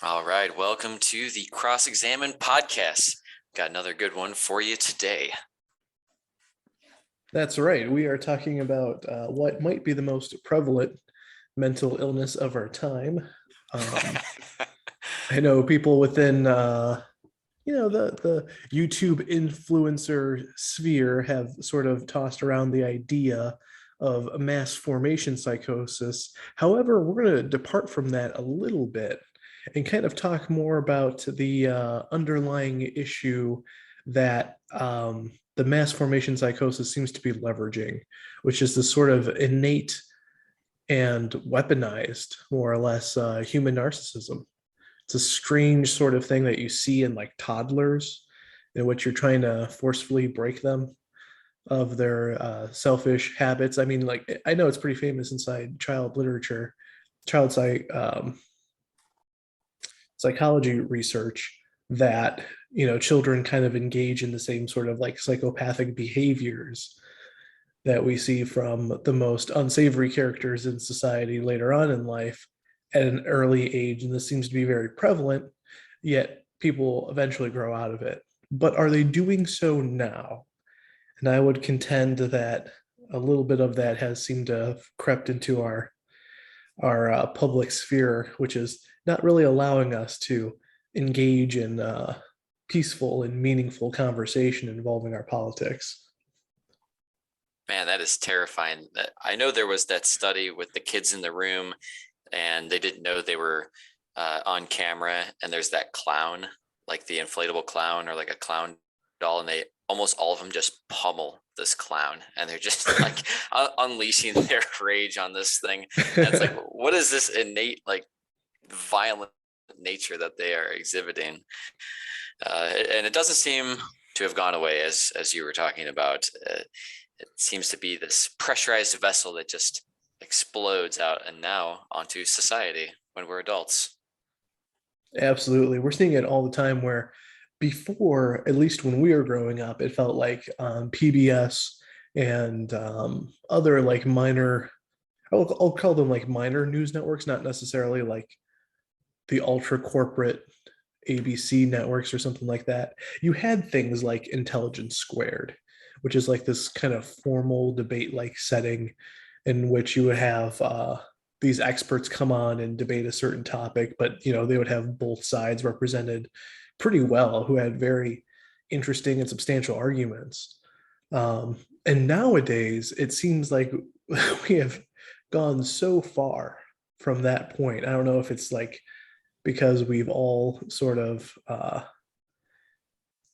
All right, welcome to the XExamine podcast. Got another good one for you today. That's right. We are talking about what might be the most prevalent mental illness of our time. Um, I know people within, the YouTube influencer sphere have sort of tossed around the idea of mass formation psychosis. However, we're going to depart from that a little bit and kind of talk more about the underlying issue that the mass formation psychosis seems to be leveraging, which is this sort of innate and weaponized, more or less, human narcissism. It's a strange sort of thing that you see in like toddlers, in which you're trying to forcefully break them of their selfish habits. I mean, like I know it's pretty famous inside child literature, child psychology research that children kind of engage in the same sort of like psychopathic behaviors that we see from the most unsavory characters in society later on in life at an early age. And this seems to be very prevalent, yet people eventually grow out of it. But are they doing so now? And I would contend that a little bit of that has seemed to have crept into our public sphere, which is not really allowing us to engage in peaceful and meaningful conversation involving our politics. Man, that is terrifying. I know there was that study with the kids in the room and they didn't know they were on camera, and there's that clown, like the inflatable clown or like a clown doll, and they almost all of them just pummel this clown and they're just like unleashing their rage on this thing. And it's like, what is this innate, like violent nature that they are exhibiting? And it doesn't seem to have gone away, as you were talking about. It seems to be this pressurized vessel that just explodes out and now onto society when we're adults. Absolutely. We're seeing it all the time where before, at least when we were growing up, it felt like PBS and other like minor, I'll call them like minor news networks, not necessarily like the ultra corporate ABC networks or something like that. You had things like Intelligence Squared, which is like this kind of formal debate like setting in which you would have these experts come on and debate a certain topic, but they would have both sides represented pretty well, who had very interesting and substantial arguments. And nowadays, it seems like we have gone so far from that point. I don't know if it's like because we've all sort of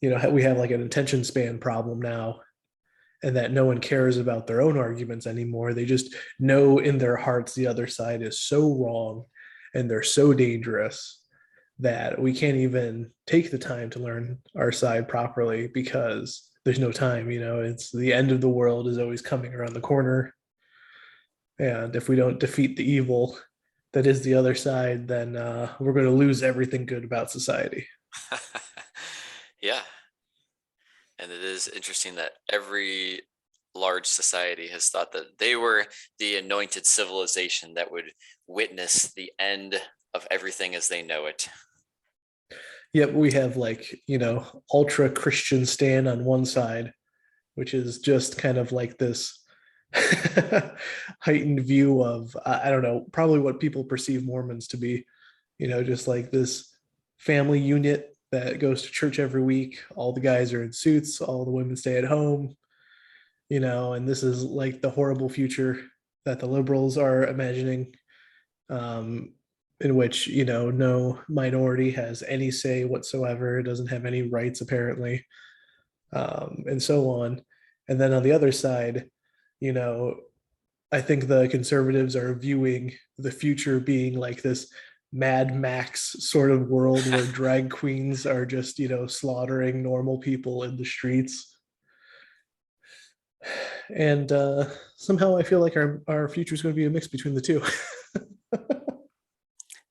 we have like an attention span problem now, and that no one cares about their own arguments anymore. They just know in their hearts the other side is so wrong and they're so dangerous that we can't even take the time to learn our side properly because there's no time. It's the end of the world is always coming around the corner, and if we don't defeat the evil that is the other side, then we're going to lose everything good about society. Yeah. And it is interesting that every large society has thought that they were the anointed civilization that would witness the end of everything as they know it. Yet we have like ultra Christian stand on one side, which is just kind of like this heightened view of I don't know, probably what people perceive Mormons to be, just like this family unit that goes to church every week. All the guys are in suits, all the women stay at home, and this is like the horrible future that the liberals are imagining, um, in which no minority has any say whatsoever, doesn't have any rights apparently, and so on. And then on the other side, you know, I think the conservatives are viewing the future being like this Mad Max sort of world where drag queens are just slaughtering normal people in the streets. And somehow I feel like our future is going to be a mix between the two.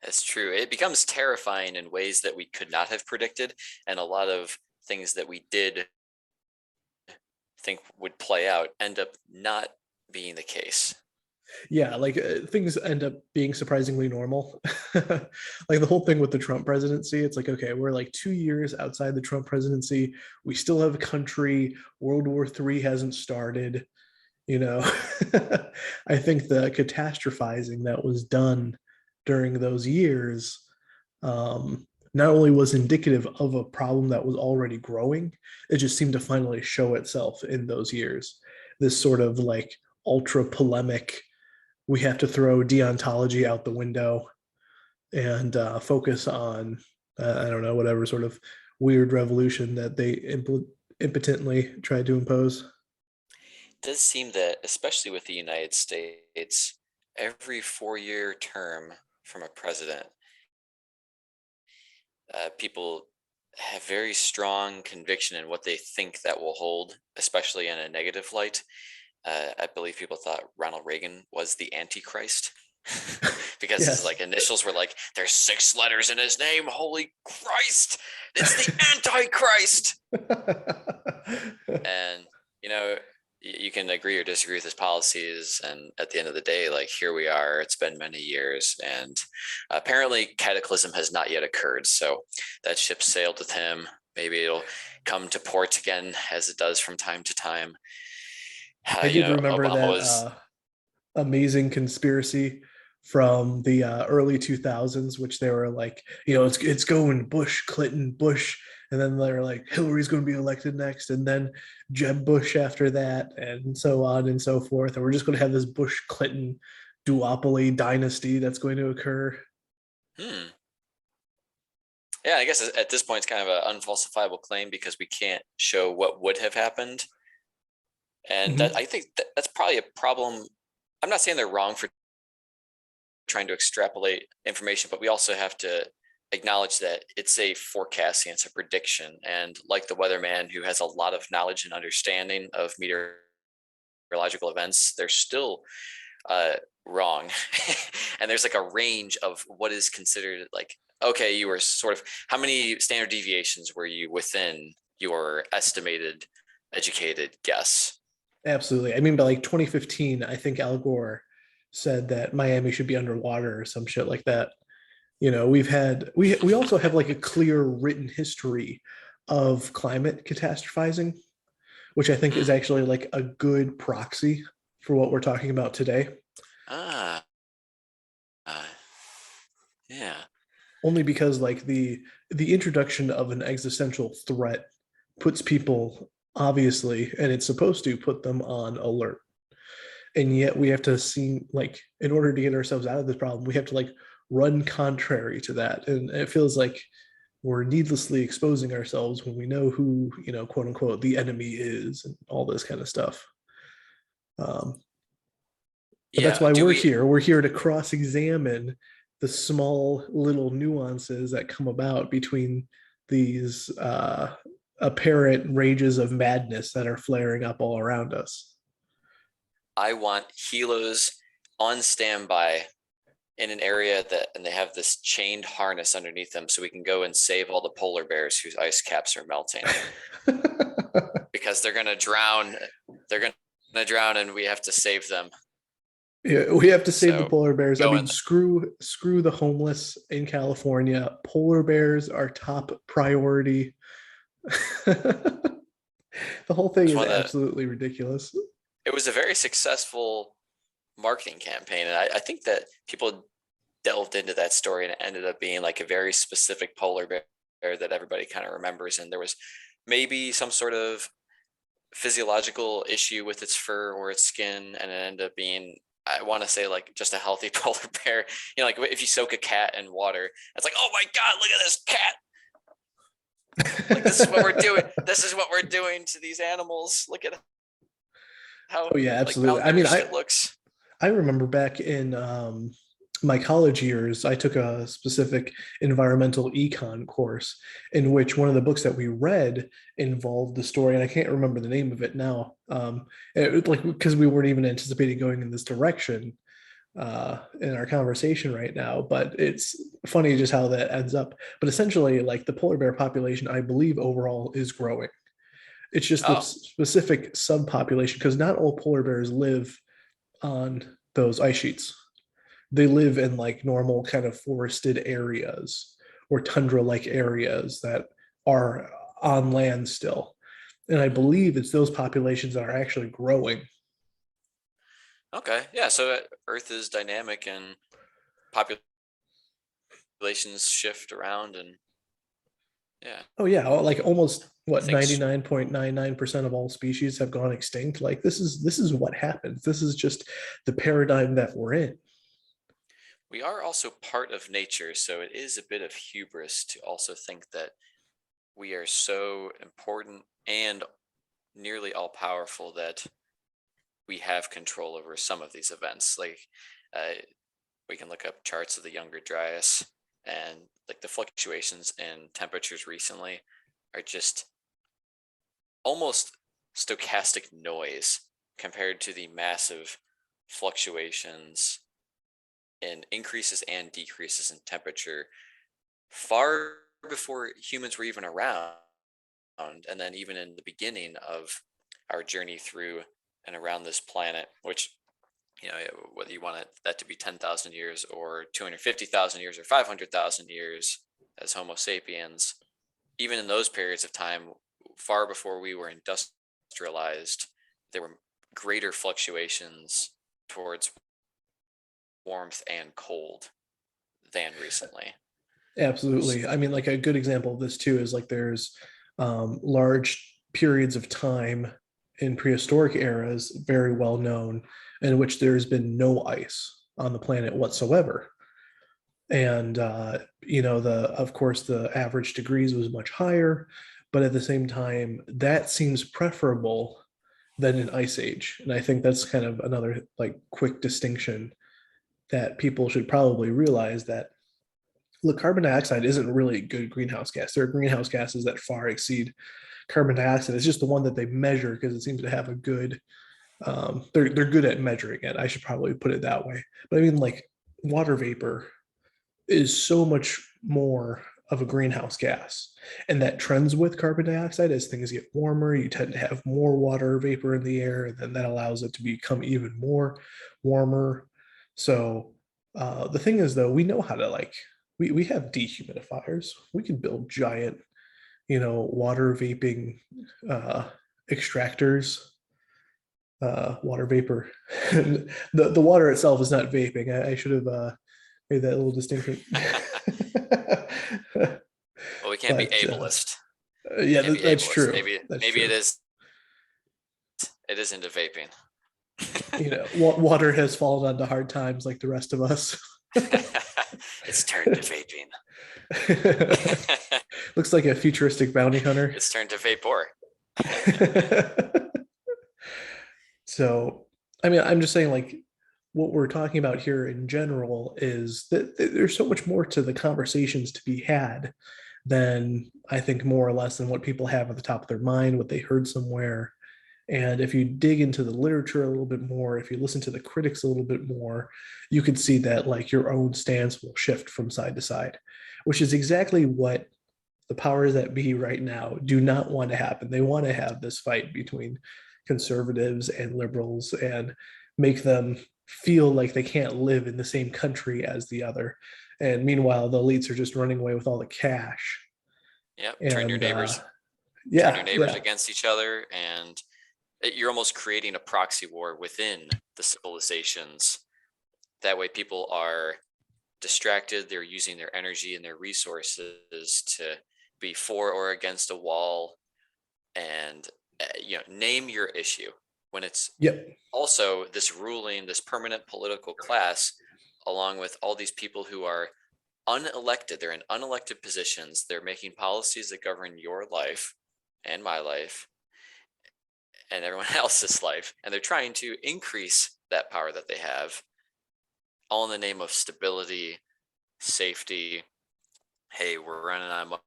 That's true. It becomes terrifying in ways that we could not have predicted, and a lot of things that we did think would play out end up not being the case. Yeah, like things end up being surprisingly normal. Like the whole thing with the Trump presidency, it's like, okay, we're like 2 years outside the Trump presidency. We still have a country. World War III hasn't started. You know, I think the catastrophizing that was done during those years not only was indicative of a problem that was already growing, it just seemed to finally show itself in those years. This sort of like ultra polemic, we have to throw deontology out the window and focus on, I don't know, whatever sort of weird revolution that they impotently tried to impose. It does seem that, especially with the United States, every 4-year term from a president, people have very strong conviction in what they think that will hold, especially in a negative light. I believe people thought Ronald Reagan was the Antichrist because his Yes. like initials were like, there's 6 letters in his name. Holy Christ, it's the Antichrist. And you know, you can agree or disagree with his policies, and at the end of the day, like, here we are. It's been many years, and apparently cataclysm has not yet occurred, so that ship sailed with him. Maybe it'll come to port again, as it does from time to time. I did remember Obama that was amazing conspiracy from the early 2000s, which they were like, it's going Bush, Clinton, Bush, and then they're like, Hillary's going to be elected next, and then Jeb Bush after that, and so on and so forth. And we're just going to have this Bush Clinton duopoly dynasty that's going to occur. hmm. Yeah, I guess at this point it's kind of an unfalsifiable claim because we can't show what would have happened, and that Mhm. I think that's probably a problem. I'm not saying they're wrong for trying to extrapolate information, but we also have to acknowledge that it's a forecasting, it's a prediction. And like the weatherman who has a lot of knowledge and understanding of meteorological events, they're still uh, wrong. And there's like a range of what is considered like, okay, you were sort of, how many standard deviations were you within your estimated educated guess? Absolutely. I mean, by like 2015, I think Al Gore said that Miami should be underwater or some shit like that. We also have like a clear written history of climate catastrophizing, which I think is Hmm. actually like a good proxy for what we're talking about today. Ah, uh, yeah. Only because like the introduction of an existential threat puts people, obviously, and it's supposed to put them on alert. And yet we have to see, like, in order to get ourselves out of this problem, we have to like run contrary to that. And it feels like we're needlessly exposing ourselves when we know who, quote unquote, the enemy is and all this kind of stuff. Um, but that's Yeah. why Do we're we here. We're here to cross examine the small little nuances that come about between these apparent rages of madness that are flaring up all around us. I want helos on standby in an area that, and they have this chained harness underneath them so we can go and save all the polar bears whose ice caps are melting because they're going to drown. They're going to drown and we have to save them. Yeah, we have to save the So polar bears. I go mean, in. screw the homeless in California. Polar bears are top priority. The whole thing It's is one of the, absolutely ridiculous. it was a very successful marketing campaign. And I think that people delved into that story and it ended up being like a very specific polar bear that everybody kind of remembers. And there was maybe some sort of physiological issue with its fur or its skin, and it ended up being, I want to say, like just a healthy polar bear. Like if you soak a cat in water, it's like, oh my god, look at this cat. Like this is what we're doing. This is what we're doing to these animals. Look at how Oh yeah, like absolutely. I mean, malnourished I it looks. I remember back in my college years, I took a specific environmental econ course in which one of the books that we read involved the story, and I can't remember the name of it now. Like because we weren't even anticipating going in this direction in our conversation right now, but it's funny just how that ends up. But essentially, like the polar bear population, I believe overall is growing. It's just the Oh, specific subpopulation because not all polar bears live on those ice sheets. They live in like normal kind of forested areas or tundra like areas that are on land still. And I Mhm. believe it's those populations that are actually growing. Okay. Yeah. So Earth is dynamic and populations shift around, and yeah, Oh yeah, like almost what things 99.99% of all species have gone extinct. Like this is what happens. This is just the paradigm that we're in. we are also part of nature, so it is a bit of hubris to also think that we are so important and nearly all powerful that we have control over some of these events. Like, uh, we can look up charts of the Younger Dryas, and like the fluctuations in temperatures recently are just almost stochastic noise compared to the massive fluctuations in increases and decreases in temperature far before humans were even around, and then even in the beginning of our journey through and around this planet, which, whether you want that to be 10,000 years or 250,000 years or 500,000 years as Homo sapiens, even in those periods of time, far before we were industrialized, there were greater fluctuations towards warmth and cold than recently. Absolutely. I mean, like a good example of this too is like there's large periods of time in prehistoric eras, very well known, in which there's been no ice on the planet whatsoever. And the of course the average degrees was much higher, but at the same time, that seems preferable than an ice age. And I think that's kind of another like quick distinction that people should probably realize that look, carbon dioxide isn't really a good greenhouse gas. There are greenhouse gases that far exceed carbon dioxide. It's just the one that they measure because it seems to have a good. They're good at measuring it. I should probably put it that way. But I mean, like water vapor is so much more of a greenhouse gas, and that trends with carbon dioxide as things get warmer. You tend to have more water vapor in the air, and then that allows it to become even more warmer. So the thing is, though, we know how to like we have dehumidifiers. We can build giant, water vaping uh, extractors. Water vapor. The water itself is not vaping. I should have made that little distinction. Well, we can't be But ableist. yeah, Can't be that's ableist. true. Maybe That's maybe it true. is. It is into vaping. Water has fallen onto hard times like the rest of us. It's turned to vaping. Looks like a futuristic bounty hunter. It's turned to vapor. So, I mean, I'm just saying, like, what we're talking about here in general is that there's so much more to the conversations to be had than I think more or less than what people have at the top of their mind, what they heard somewhere. And if you dig into the literature a little bit more, if you listen to the critics a little bit more, you could see that like your own stance will shift from side to side, which is exactly what the powers that be right now do not want to happen. They want to have this fight between conservatives and liberals and make them feel like they can't live in the same country as the other. And meanwhile, the elites are just running away with all the cash. Yep. And Turn your yeah, neighbors yeah, against each other, and you're almost creating a proxy war within the civilizations. That way, people are distracted. They're using their energy and their resources to be for or against a wall, and name your issue when it's yep, also this permanent political class, along with all these people who are unelected. They're in unelected positions. They're making policies that govern your life and my life and everyone else's life, and they're trying to increase that power that they have, all in the name of stability, safety. Hey, we're running out of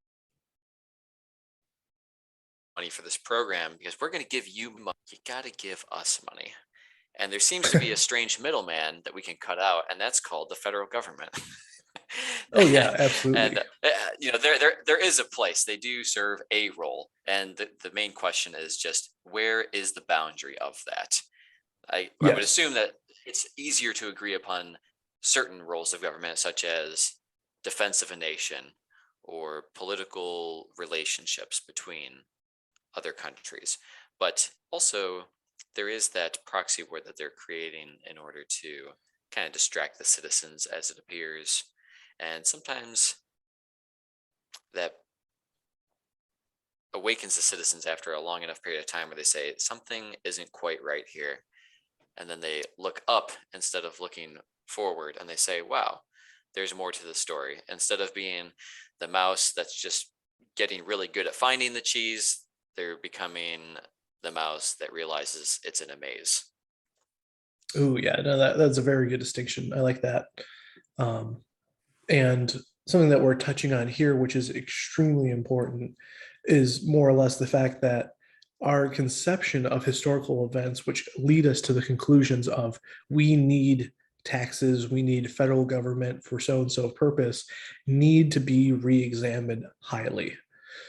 money for this program because we're going to give you money. You got to give us money. And there seems to be a strange middleman that we can cut out, and that's called the federal government. oh yeah, And absolutely, there is a place. They do serve a role, and the main question is just where is the boundary of that? I would yes. assume that it's easier to agree upon certain roles of government, such as defense of a nation or political relationships between other countries. But also, there is that proxy war that they're creating in order to kind of distract the citizens, as it appears. And sometimes that awakens the citizens after a long enough period of time where they say something isn't quite right here. And then they look up instead of looking forward, and they say, wow, there's more to the story. Instead of being the mouse that's just getting really good at finding the cheese, they're becoming the mouse that realizes it's in a maze. Oh yeah, no, that's a very good distinction. I like that. Um, and something that we're touching on here, which is extremely important, is more or less the fact that our conception of historical events, which lead us to the conclusions of we need taxes, we need federal government for so and so purpose, need to be re-examined highly.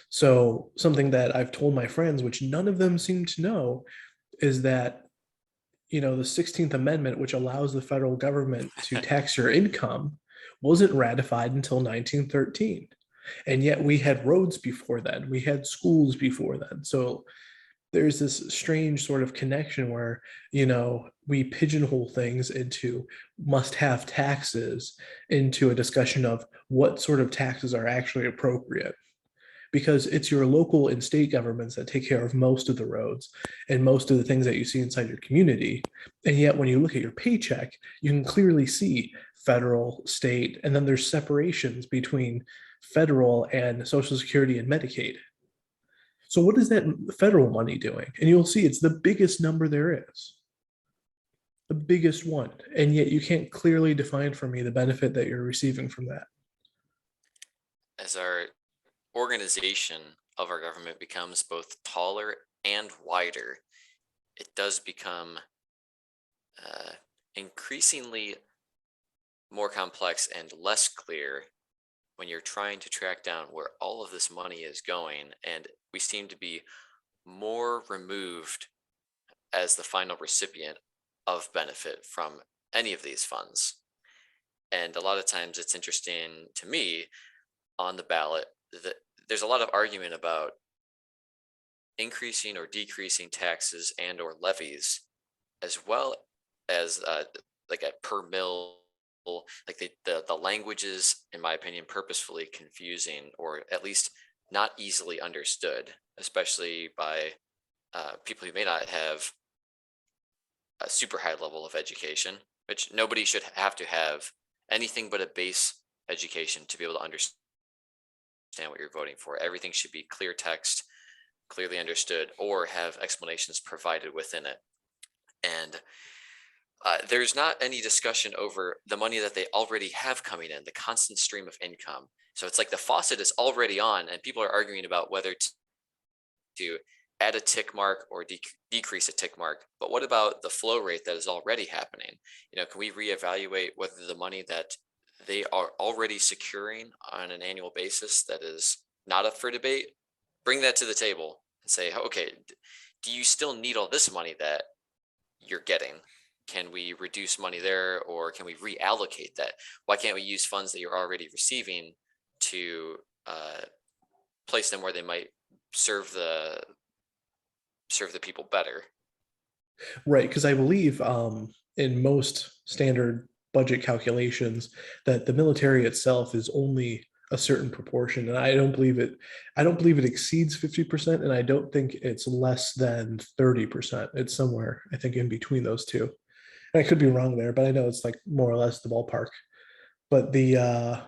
So something that I've told my friends, which none of them seem to know, is that the 16th Amendment, which allows the federal government to tax your income, wasn't ratified until 1913. And yet we had roads before then, we had schools before then. So there's this strange sort of connection where, we pigeonhole things into must have taxes, into a discussion of what sort of taxes are actually appropriate, because it's your local and state governments that take care of most of the roads and most of the things that you see inside your community. And yet, when you look at your paycheck, you can clearly see federal, state, and then there's separations between federal and Social Security and Medicaid. So, what is that federal money doing? And you'll see it's the biggest number there is, the biggest one. And yet, you can't clearly define for me the benefit that you're receiving from that. As our organization of our government becomes both taller and wider, it does become increasingly more complex and less clear when you're trying to track down where all of this money is going. And we seem to be more removed as the final recipient of benefit from any of these funds. And a lot of times it's interesting to me on the ballot that there's a lot of argument about increasing or decreasing taxes and or levies, as well as like a per mill, like the language is, in my opinion, purposefully confusing, or at least not easily understood, especially by people who may not have a super high level of education, which nobody should have to have anything but a base education to be able to understand what you're voting for. Everything should be clear text, clearly understood, or have explanations provided within it. And there's not any discussion over the money that they already have coming in, the constant stream of income. So it's like the faucet is already on, and people are arguing about whether to add a tick mark or decrease a tick mark. But what about the flow rate that is already happening? Can we reevaluate whether the money that they are already securing on an annual basis that is not up for debate, bring that to the table and say, okay, do you still need all this money that you're getting? Can we reduce money there, or can we reallocate that? Why can't we use funds that you're already receiving to place them where they might serve the people better? Right, because I believe in most standard budget calculations that the military itself is only a certain proportion, and I don't believe it exceeds 50%, and I don't think it's less than 30%. It's somewhere, I think, in between those two. And I could be wrong there, but I know it's like more or less the ballpark. But the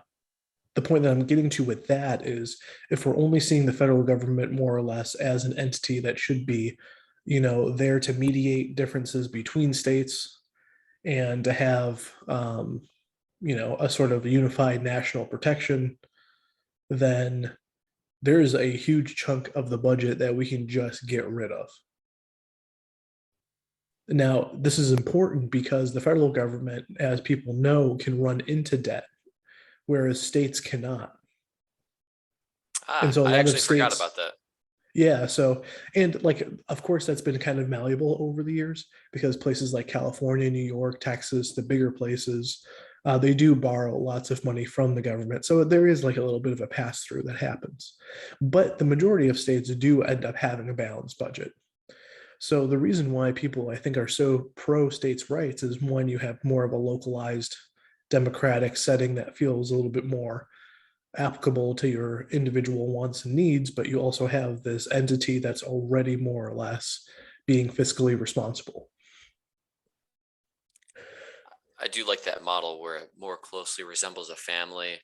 point that I'm getting to with that is, if we're only seeing the federal government more or less as an entity that should be, there to mediate differences between states and to have, a sort of unified national protection, then there is a huge chunk of the budget that we can just get rid of. Now, this is important because the federal government, as people know, can run into debt, whereas states cannot. And so a I lot of actually forgot states, about that. Yeah, so and like of course that's been kind of malleable over the years because places like California, New York, Texas, the bigger places, they do borrow lots of money from the government. So there is like a little bit of a pass through that happens. But the majority of states do end up having a balanced budget. So the reason why people I think are so pro states' rights is one, you have more of a localized democratic setting that feels a little bit more applicable to your individual wants and needs, but you also have this entity that's already more or less being fiscally responsible. I do like that model where it more closely resembles a family,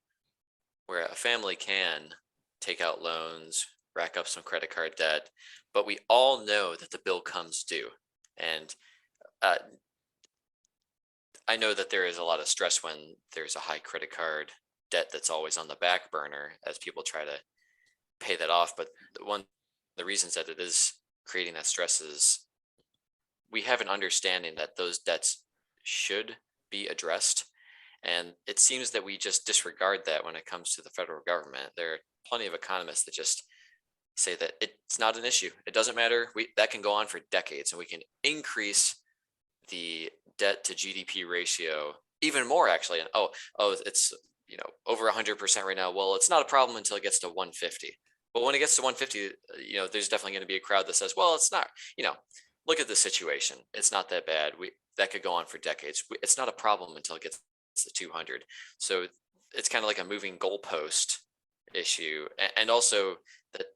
where a family can take out loans, rack up some credit card debt, but we all know that the bill comes due. And uh, I know that there is a lot of stress when there's a high credit card debt that's always on the back burner as people try to pay that off. But the reasons that it is creating that stress is we have an understanding that those debts should be addressed. And it seems that we just disregard that when it comes to the federal government. There are plenty of economists that just say that it's not an issue. It doesn't matter. That can go on for decades, and we can increase the debt to GDP ratio even more actually. And it's over 100% right now. Well, it's not a problem until it gets to 150. But when it gets to 150, there's definitely going to be a crowd that says, well, it's not. Look at the situation. It's not that bad. That could go on for decades. It's not a problem until it gets to 200. So it's kind of like a moving goalpost issue, and also that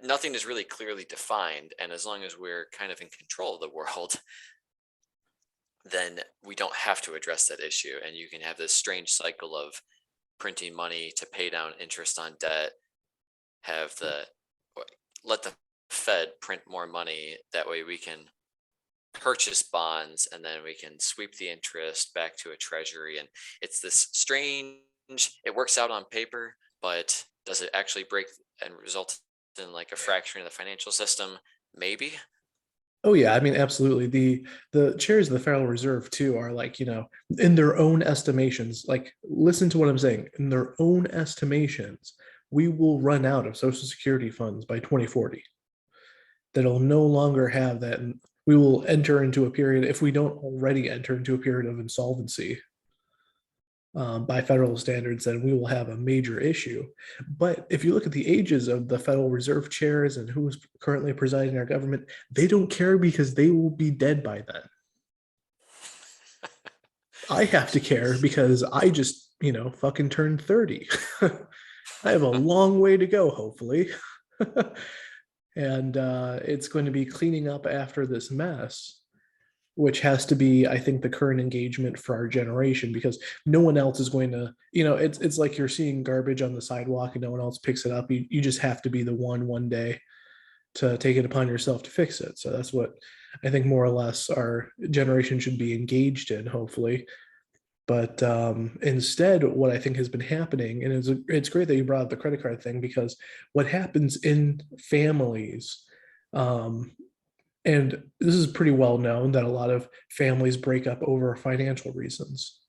nothing is really clearly defined. And as long as we're kind of in control of the world, then we don't have to address that issue. And you can have this strange cycle of printing money to pay down interest on debt, let the Fed print more money. That way we can purchase bonds, and then we can sweep the interest back to a treasury. And it's this strange, it works out on paper, but does it actually break and result in like a fracture in the financial system? Maybe. Oh yeah, I mean absolutely. The chairs of the Federal Reserve too are like, in their own estimations, like listen to what I'm saying, in their own estimations, we will run out of Social Security funds by 2040. That'll no longer have that. And we will enter into a period, if we don't already enter into a period of insolvency by federal standards, then we will have a major issue. But if you look at the ages of the Federal Reserve chairs and who's currently presiding our government, they don't care because they will be dead by then. I have to care because I just, fucking turned 30. I have a long way to go, hopefully. And it's going to be cleaning up after this mess, which has to be, I think, the current engagement for our generation because no one else is going to, it's like you're seeing garbage on the sidewalk and no one else picks it up. You just have to be the one day to take it upon yourself to fix it. So that's what I think more or less our generation should be engaged in, hopefully. But instead, what I think has been happening, and it's great that you brought up the credit card thing because what happens in families, um, and this is pretty well known that a lot of families break up over financial reasons.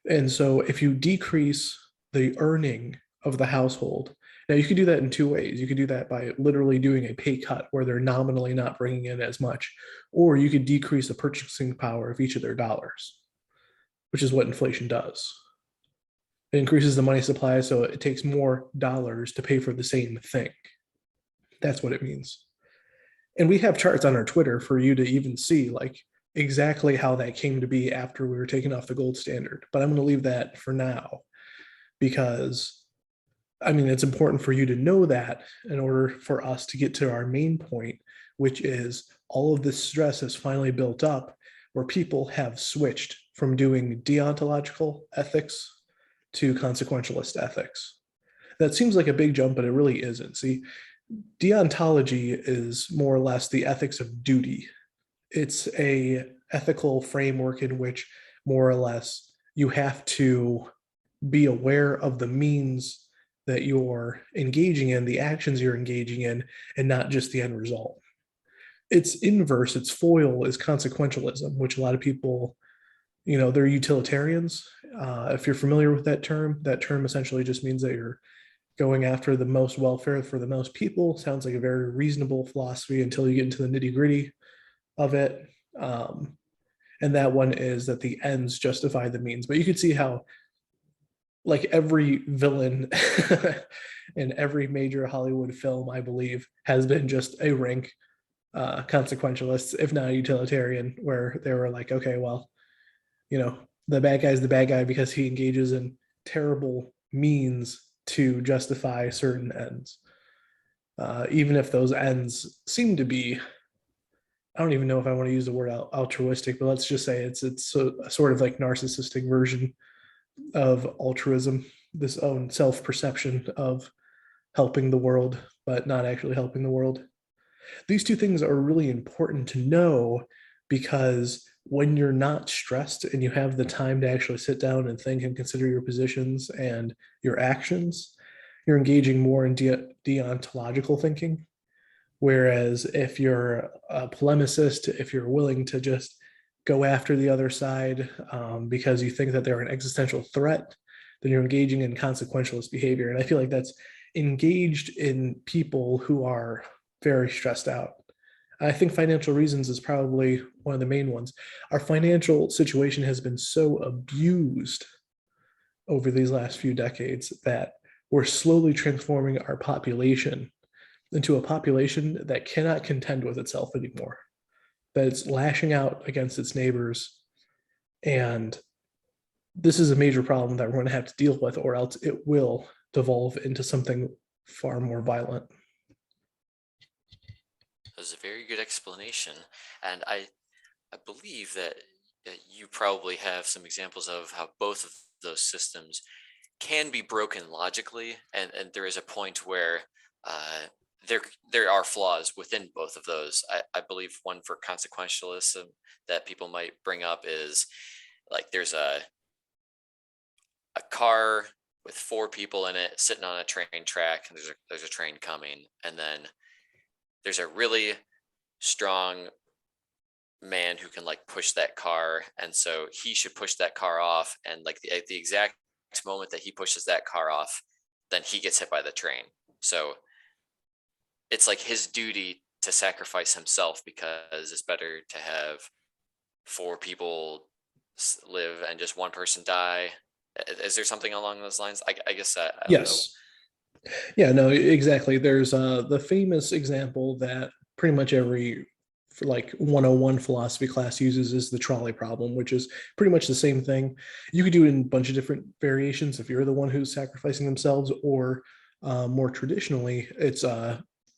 And so if you decrease the earning of the household, now you could do that in two ways. You could do that by literally doing a pay cut where they're nominally not bringing in as much, or you could decrease the purchasing power of each of their dollars, which is what inflation does. It increases the money supply, so it takes more dollars to pay for the same thing. That's what it means. And we have charts on our Twitter for you to even see like exactly how that came to be after we were taken off the gold standard. But I'm going to leave that for now because I mean it's important for you to know that in order for us to get to our main point, which is all of this stress has finally built up where people have switched from doing deontological ethics to consequentialist ethics. That seems like a big jump, but it really isn't. See, deontology is more or less the ethics of duty. It's a ethical framework in which more or less you have to be aware of the means that you're engaging in, the actions you're engaging in, and not just the end result. Its inverse, its foil is consequentialism, which a lot of people, they're utilitarians. If you're familiar with that term essentially just means that you're going after the most welfare for the most people sounds like a very reasonable philosophy until you get into the nitty gritty of it. Um, and that one is that the ends justify the means. But you could see how, like, every villain in every major Hollywood film, I believe, has been just a rank consequentialist, if not utilitarian, where they were like, okay, well, the bad guy's the bad guy because he engages in terrible means to justify certain ends. Even if those ends seem to be, I don't even know if I want to use the word altruistic, but let's just say it's a sort of like narcissistic version of altruism, this own self perception of helping the world, but not actually helping the world. These two things are really important to know because when you're not stressed and you have the time to actually sit down and think and consider your positions and your actions, you're engaging more in deontological thinking. Whereas if you're a polemicist, if you're willing to just go after the other side because you think that they're an existential threat, then you're engaging in consequentialist behavior. And I feel like that's engaged in people who are very stressed out. I think financial reasons is probably one of the main ones. Our financial situation has been so abused over these last few decades that we're slowly transforming our population into a population that cannot contend with itself anymore, that it's lashing out against its neighbors. And this is a major problem that we're going to have to deal with, or else it will devolve into something far more violent. That was a very good explanation. And I believe that you probably have some examples of how both of those systems can be broken logically, and there is a point where uh, there are flaws within both of those. I believe one for consequentialism that people might bring up is like there's a car with four people in it sitting on a train track, and there's a train coming, and then there's a really strong man who can like push that car, and so he should push that car off, and like at the exact moment that he pushes that car off, then he gets hit by the train. So it's like his duty to sacrifice himself because it's better to have four people live and just one person die. Is there something along those lines? I guess I don't know. Yes. Yeah, no, exactly. There's the famous example that pretty much every like 101 philosophy class uses is the trolley problem, which is pretty much the same thing. You could do it in a bunch of different variations if you're the one who's sacrificing themselves, or more traditionally, it's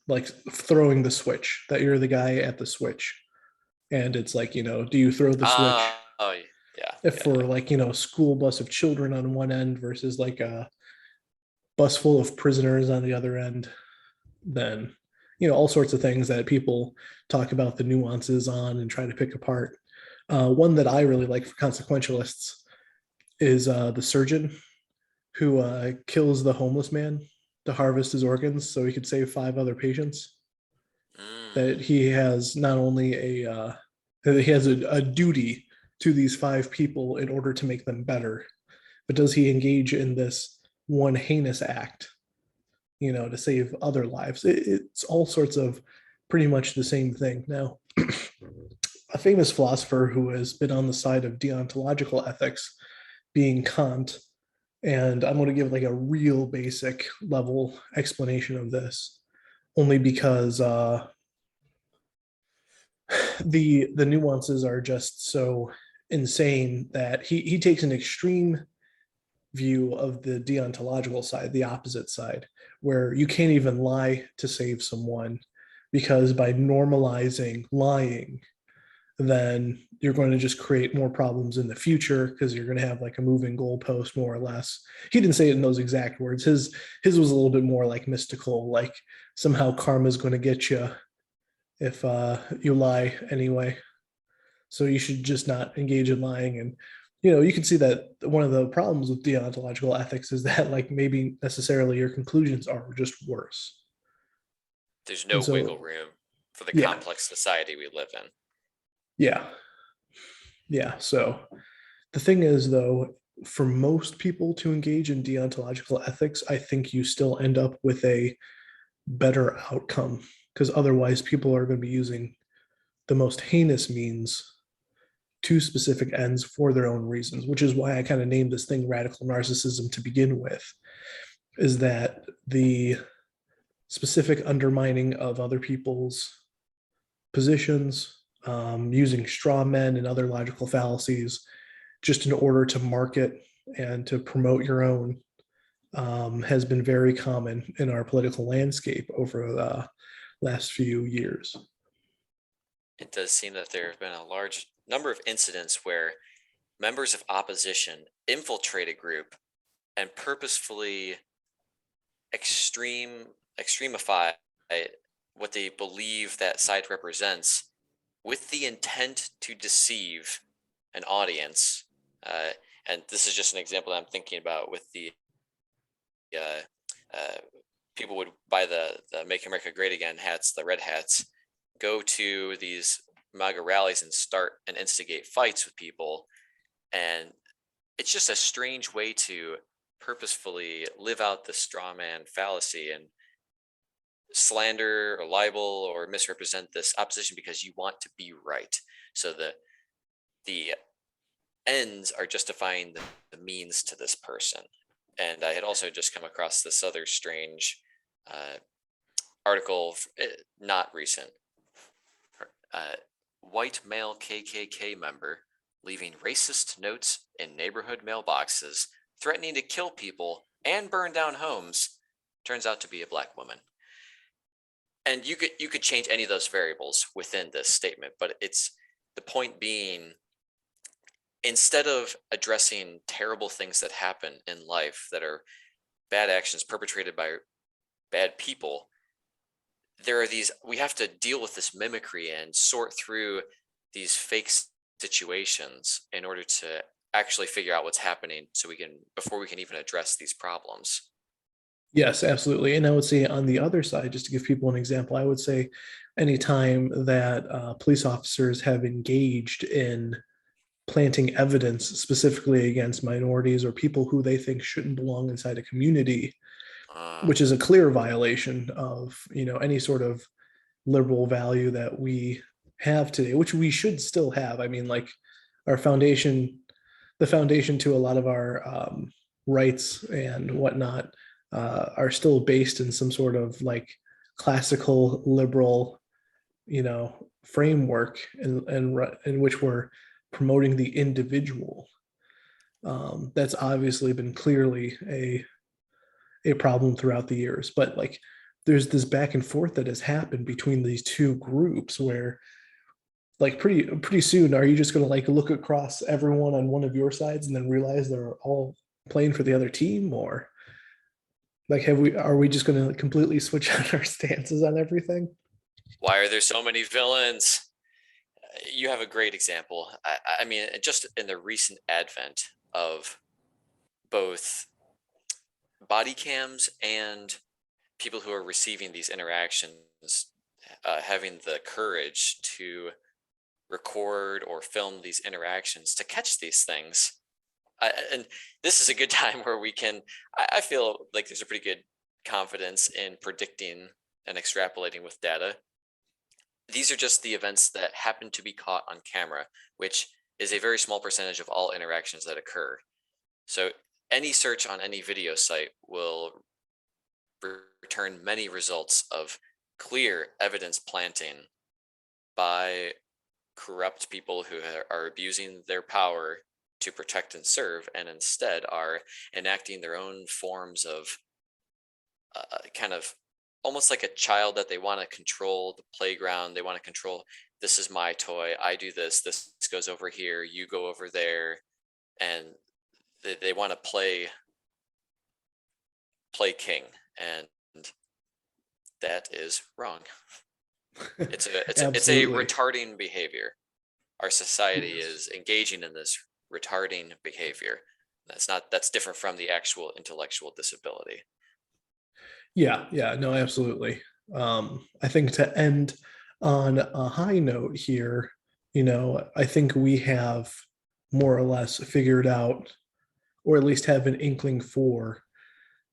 like throwing the switch, that you're the guy at the switch. And it's like, do you throw the switch Oh, yeah, if yeah, for yeah. like, a school bus of children on one end versus like a bus full of prisoners on the other end? Then all sorts of things that people talk about the nuances on and try to pick apart. One that I really like for consequentialists is the surgeon who kills the homeless man to harvest his organs so he could save five other patients. That Mm. he has not only that he has a duty to these five people in order to make them better, but does he engage in this one heinous act, to save other lives? It's all sorts of pretty much the same thing. Now, a famous philosopher who has been on the side of deontological ethics being Kant, and I'm going to give like a real basic level explanation of this, only because the nuances are just so insane that he takes an extreme view of the deontological side, the opposite side, where you can't even lie to save someone because by normalizing lying, then you're going to just create more problems in the future because you're going to have like a moving goalpost, more or less. He didn't say it in those exact words. His was a little bit more like mystical, like somehow karma's going to get you if you lie anyway. So you should just not engage in lying. And you can see that one of the problems with deontological ethics is that like maybe necessarily your conclusions are just worse. There's And no wiggle so room for the yeah, complex society we live in. yeah, yeah. So the thing is though, for most people to engage in deontological ethics, I think you still end up with a better outcome, because otherwise people are going to be using the most heinous means to specific ends for their own reasons, which is why I kind of named this thing radical narcissism to begin with, is that the specific undermining of other people's positions, using straw men and other logical fallacies just in order to market and to promote your own, has been very common in our political landscape over the last few years. It does seem that there have been a large number of incidents where members of opposition infiltrate a group and purposefully extremify what they believe that side represents with the intent to deceive an audience. Uh, and this is just an example that I'm thinking about with the uh, uh, people would buy the Make America Great Again hats, the red hats, go to these MAGA rallies and start and instigate fights with people. And it's just a strange way to purposefully live out the straw man fallacy and slander or libel or misrepresent this opposition because you want to be right. So the ends are justifying the means to this person. And I had also just come across this other strange article, not recent. White male KKK member leaving racist notes in neighborhood mailboxes, threatening to kill people and burn down homes, turns out to be a black woman. And you could change any of those variables within this statement, but it's the point being, instead of addressing terrible things that happen in life that are bad actions perpetrated by bad people, there are these, we have to deal with this mimicry and sort through these fake situations in order to actually figure out what's happening so we can, before we can even address these problems. Yes, absolutely. And I would say on the other side, just to give people an example, I would say anytime that police officers have engaged in planting evidence specifically against minorities or people who they think shouldn't belong inside a community, which is a clear violation of, any sort of liberal value that we have today, which we should still have. I mean, like our foundation, the foundation to a lot of our rights and whatnot are still based in some sort of like classical liberal, framework in which we're promoting the individual. That's obviously been clearly a problem throughout the years, but like there's this back and forth that has happened between these two groups where like pretty soon are you just going to like look across everyone on one of your sides and then realize they're all playing for the other team, or like are we just going to completely switch out our stances on everything? Why are there so many villains? You have a great example. I mean, just in the recent advent of both body cams and people who are receiving these interactions having the courage to record or film these interactions to catch these things. And this is a good time where we can, I feel like there's a pretty good confidence in predicting and extrapolating with data. These are just the events that happen to be caught on camera, which is a very small percentage of all interactions that occur. So any search on any video site will return many results of clear evidence planting by corrupt people who are abusing their power to protect and serve, and instead are enacting their own forms of kind of almost like a child that they want to control the playground. They want to control, this is my toy, I do this goes over here, you go over there, and they want to play king, and that is wrong. It's a retarding behavior. Our society is engaging in this retarding behavior. That's different from the actual intellectual disability. Yeah, no, absolutely. I think to end on a high note here, I think we have more or less figured out or at least have an inkling for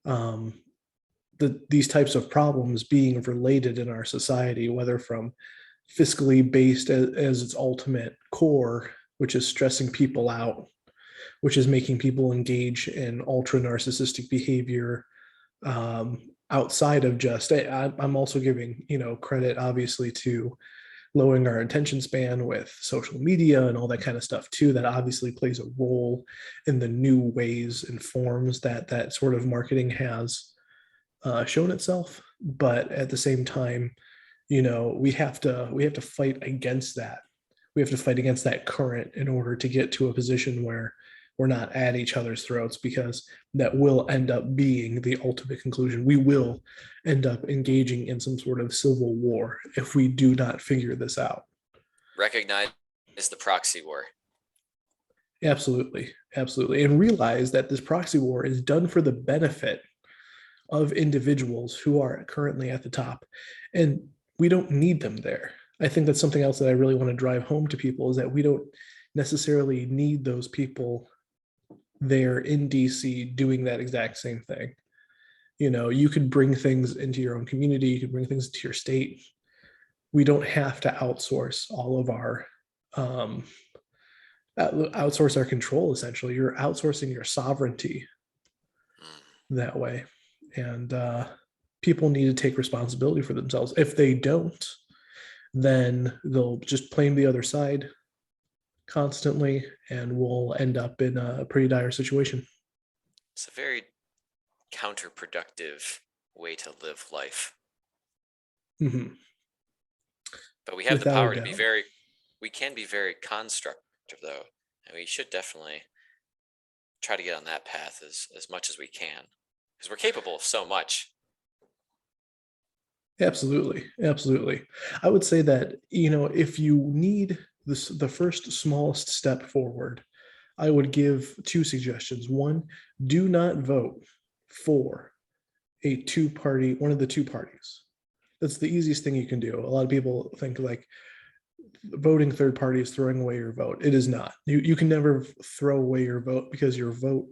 um, these types of problems being related in our society, whether from fiscally based as its ultimate core, which is stressing people out, which is making people engage in ultra narcissistic behavior, outside of just, I'm also giving, credit obviously to lowering our attention span with social media and all that kind of stuff too. That obviously plays a role in the new ways and forms that that sort of marketing has shown itself. But at the same time, we have to fight against that. We have to fight against that current in order to get to a position where we're not at each other's throats, because that will end up being the ultimate conclusion. We will end up engaging in some sort of civil war if we do not figure this out. Recognize the proxy war. Absolutely. Absolutely. And realize that this proxy war is done for the benefit of individuals who are currently at the top. And we don't need them there. I think that's something else that I really want to drive home to people, is that we don't necessarily need those people there in DC doing that exact same thing. You could bring things into your own community, you could bring things to your state. We don't have to outsource all of our outsource our control. Essentially, you're outsourcing your sovereignty that way. And people need to take responsibility for themselves. If they don't, then they'll just blame the other side constantly, and we'll end up in a pretty dire situation. It's a very counterproductive way to live life. Mm-hmm. But we have the Without a power to be doubt. we can be very constructive though. And we should definitely try to get on that path as much as we can, because we're capable of so much. Absolutely. Absolutely. I would say that, if you need this, the first smallest step forward, I would give two suggestions. One, do not vote for one of the two parties. That's the easiest thing you can do. A lot of people think like voting third party is throwing away your vote. It is not. You can never throw away your vote, because your vote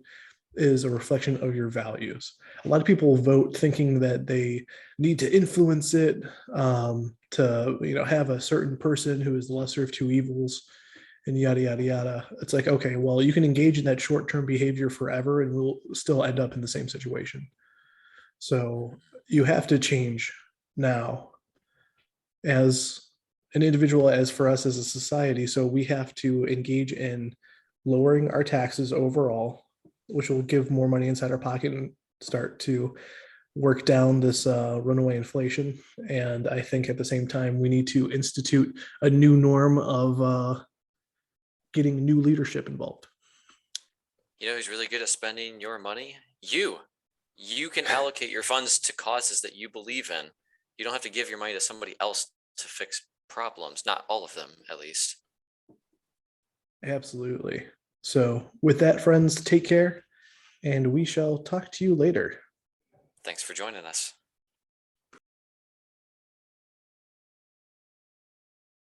is a reflection of your values. A lot of people vote thinking that they need to influence it, to have a certain person who is the lesser of two evils, and yada yada yada. It's like, okay, well, you can engage in that short-term behavior forever, and we'll still end up in the same situation. So you have to change now, as an individual, as for us as a society. So we have to engage in lowering our taxes overall, which will give more money inside our pocket and start to work down this runaway inflation. And I think at the same time, we need to institute a new norm of getting new leadership involved. You know who's really good at spending your money? You can allocate your funds to causes that you believe in. You don't have to give your money to somebody else to fix problems, not all of them at least. Absolutely. So with that, friends, take care, and we shall talk to you later. Thanks for joining us.